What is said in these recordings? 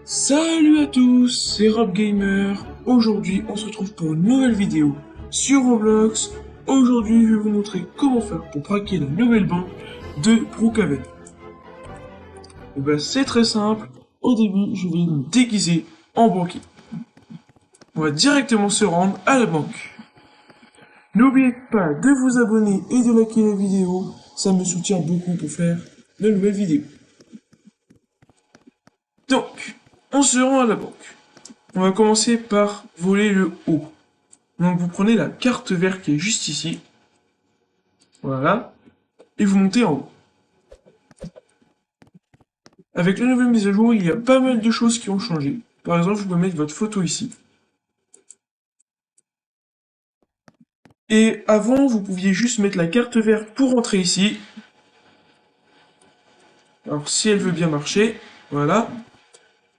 Salut à tous, c'est Rob Gamer. Aujourd'hui, on se retrouve pour une nouvelle vidéo sur Roblox. Aujourd'hui, je vais vous montrer comment faire pour braquer la nouvelle banque de Brookhaven. Et ben, c'est très simple. Au début, je vais me déguiser en banquier. On va directement se rendre à la banque. N'oubliez pas de vous abonner et de liker la vidéo. Ça me soutient beaucoup pour faire de nouvelles vidéos. Donc, on se rend à la banque. On va commencer par voler le haut. Donc vous prenez la carte verte qui est juste ici. Voilà. Et vous montez en haut. Avec la nouvelle mise à jour, il y a pas mal de choses qui ont changé. Par exemple, vous pouvez mettre votre photo ici. Et avant, vous pouviez juste mettre la carte verte pour entrer ici. Alors si elle veut bien marcher, voilà.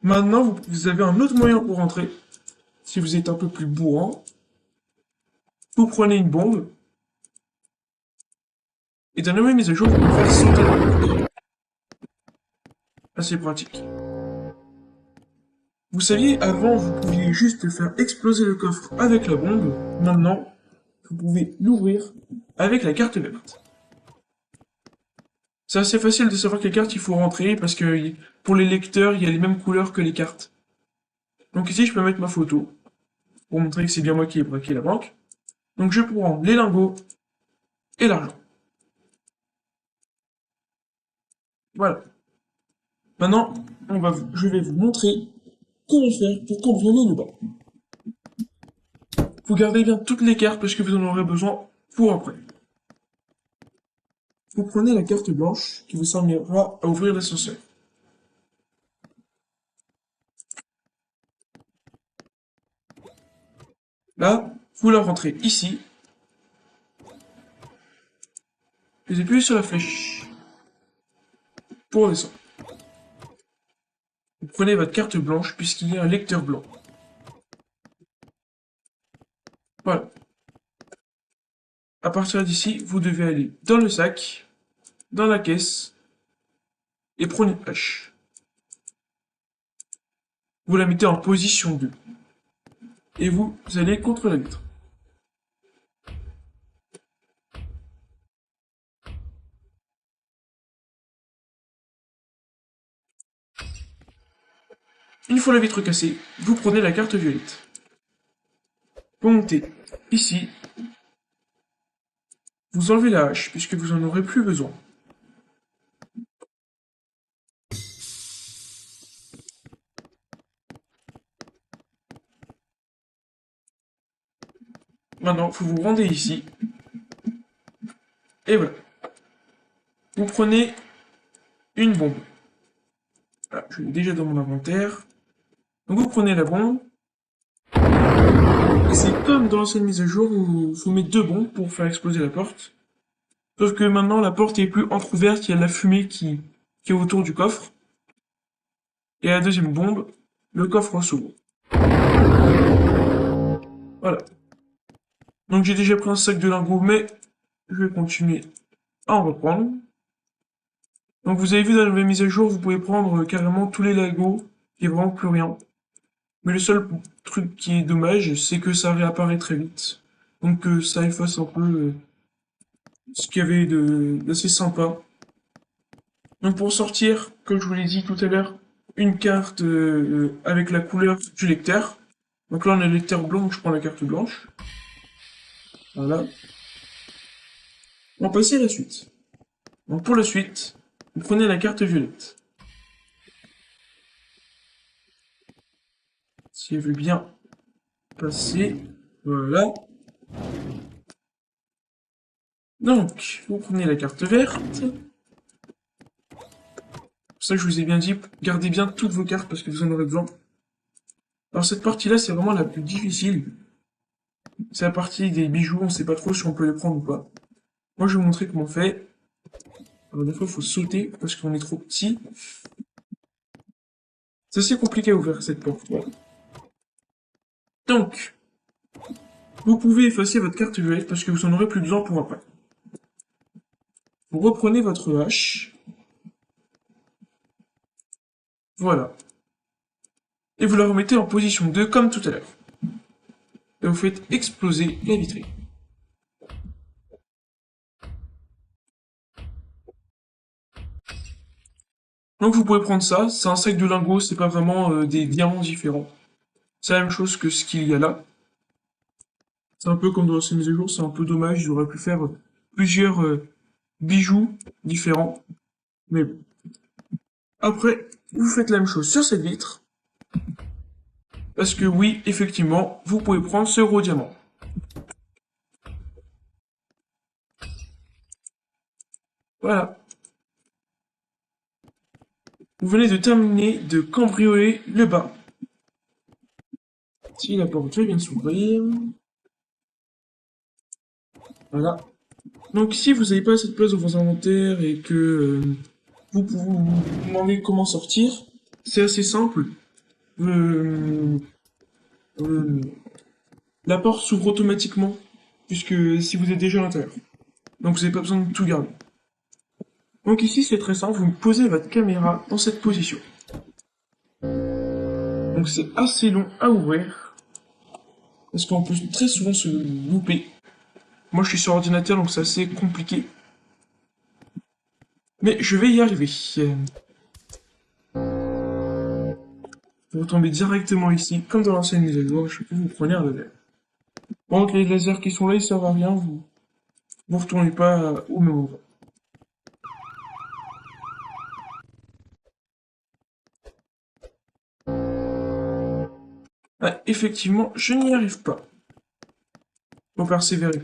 Maintenant, vous avez un autre moyen pour entrer. Si vous êtes un peu plus bourrant. Vous prenez une bombe. Et dans la nouvelle mise à jour, vous pouvez faire sauter la bombe. Assez pratique. Vous saviez, avant, vous pouviez juste faire exploser le coffre avec la bombe. Maintenant, vous pouvez l'ouvrir avec la carte verte. C'est assez facile de savoir quelle carte il faut rentrer parce que pour les lecteurs, il y a les mêmes couleurs que les cartes. Donc ici, je peux mettre ma photo pour montrer que c'est bien moi qui ai braqué la banque. Donc je prends les lingots et l'argent. Voilà. Maintenant, je vais vous montrer comment faire pour cambrioler une banque. Vous gardez bien toutes les cartes parce que vous en aurez besoin pour après. Vous prenez la carte blanche qui vous servira à ouvrir l'ascenseur. Là, vous la rentrez ici. Vous appuyez sur la flèche pour descendre. Vous prenez votre carte blanche puisqu'il y a un lecteur blanc. Voilà. À partir d'ici, vous devez aller dans le sac, dans la caisse, et prendre une hache. Vous la mettez en position 2. Et vous allez contre la vitre. Une fois la vitre cassée, vous prenez la carte violette. Vous montez ici. Vous enlevez la hache puisque vous en aurez plus besoin. Maintenant, vous vous rendez ici. Et voilà. Vous prenez une bombe. Voilà, je l'ai déjà dans mon inventaire. Donc vous prenez la bombe. Et c'est comme dans l'ancienne mise à jour où vous mettez deux bombes pour faire exploser la porte. Sauf que maintenant la porte est plus entrouverte, il y a de la fumée qui est autour du coffre. Et la deuxième bombe, le coffre s'ouvre. Voilà. Donc j'ai déjà pris un sac de lingots, mais je vais continuer à en reprendre. Donc vous avez vu dans la mise à jour, vous pouvez prendre carrément tous les lingots, il n'y a vraiment plus rien. Mais le seul truc qui est dommage, c'est que ça réapparaît très vite. Donc ça efface un peu ce qu'il y avait d'assez sympa. Donc pour sortir, comme je vous l'ai dit tout à l'heure, une carte avec la couleur du lecteur. Donc là on a le lecteur blanc, donc je prends la carte blanche. Voilà. On va passer à la suite. Donc pour la suite, vous prenez la carte violette. Si elle veut bien passer, voilà. Donc, vous prenez la carte verte. Pour ça que je vous ai bien dit, gardez bien toutes vos cartes parce que vous en aurez besoin. Alors cette partie-là, c'est vraiment la plus difficile. C'est la partie des bijoux, on sait pas trop si on peut les prendre ou pas. Moi, je vais vous montrer comment on fait. Alors des fois, il faut sauter parce qu'on est trop petit. C'est assez compliqué à ouvrir cette porte. Voilà. Donc, vous pouvez effacer votre carte violette parce que vous en aurez plus besoin pour après. Vous reprenez votre hache. Voilà. Et vous la remettez en position 2 comme tout à l'heure. Et vous faites exploser la vitrine. Donc vous pouvez prendre ça, c'est un sac de lingots, c'est pas vraiment des diamants différents. C'est la même chose que ce qu'il y a là. C'est un peu comme dans l'ancienne mise à jour, c'est un peu dommage, ils auraient pu faire plusieurs bijoux différents. Mais bon. Après, vous faites la même chose sur cette vitre. Parce que oui, effectivement, vous pouvez prendre ce gros diamant. Voilà. Vous venez de terminer de cambrioler le bas. Si la porte vient de s'ouvrir. Voilà. Donc si vous n'avez pas assez de place dans vos inventaires et que vous demandez comment sortir, c'est assez simple. La porte s'ouvre automatiquement, puisque si vous êtes déjà à l'intérieur. Donc vous n'avez pas besoin de tout garder. Donc ici c'est très simple, vous posez votre caméra dans cette position. Donc c'est assez long à ouvrir, parce qu'on peut très souvent se louper. Moi je suis sur ordinateur donc c'est assez compliqué. Mais je vais y arriver. Vous tombez directement ici, comme dans l'ancienne mise à jour, vous prenez un laser. Bon, les lasers qui sont là, ils servent à rien, vous retournez pas au même endroit. Ah, effectivement, je n'y arrive pas. Faut persévérer.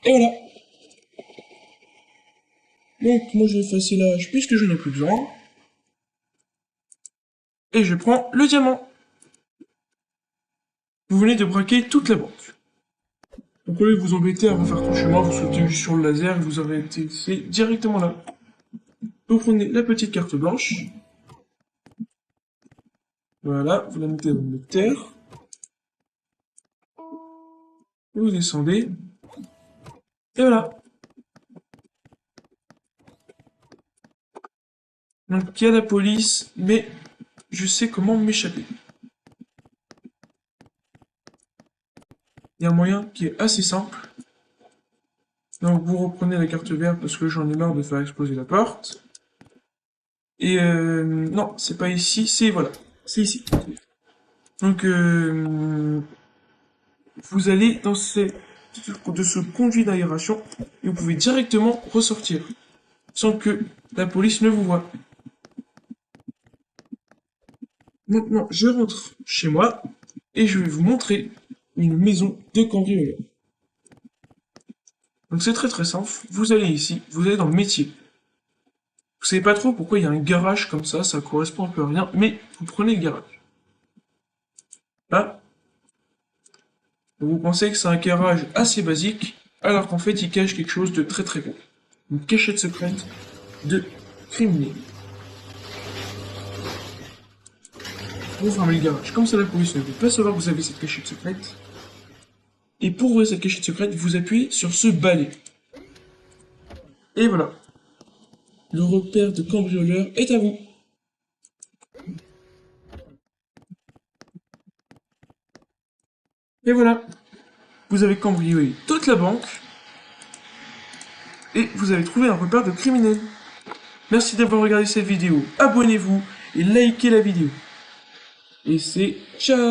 Et voilà. Donc, moi, je vais effacer la hache puisque je n'ai plus besoin. Et je prends le diamant. Vous venez de braquer toute la banque. Donc, au lieu de vous embêter à refaire tout chez moi, vous sautez juste sur le laser et vous arrêtez directement là. Vous prenez la petite carte blanche. Voilà, vous la mettez dans le terre. Et vous descendez. Et voilà. Donc, il y a la police, mais je sais comment m'échapper. Il y a un moyen qui est assez simple. Donc, vous reprenez la carte verte parce que j'en ai marre de faire exploser la porte. Et non, c'est pas ici, c'est voilà, c'est ici. Donc, vous allez dans de ce conduit d'aération et vous pouvez directement ressortir sans que la police ne vous voie. Maintenant, je rentre chez moi et je vais vous montrer une maison de cambrioleur. Donc c'est très très simple, vous allez ici, vous allez dans le métier. Vous savez pas trop pourquoi il y a un garage comme ça correspond un peu à rien, mais vous prenez le garage. Là, vous pensez que c'est un garage assez basique, alors qu'en fait il cache quelque chose de très très gros. Une cachette secrète de criminels. Vous fermez le garage, comme ça la police ne peut pas savoir que vous avez cette cachette secrète. Et pour ouvrir cette cachette secrète, vous appuyez sur ce balai. Et voilà. Le repère de cambrioleur est à vous. Et voilà. Vous avez cambriolé toute la banque. Et vous avez trouvé un repère de criminel. Merci d'avoir regardé cette vidéo. Abonnez-vous et likez la vidéo. Et c'est ciao.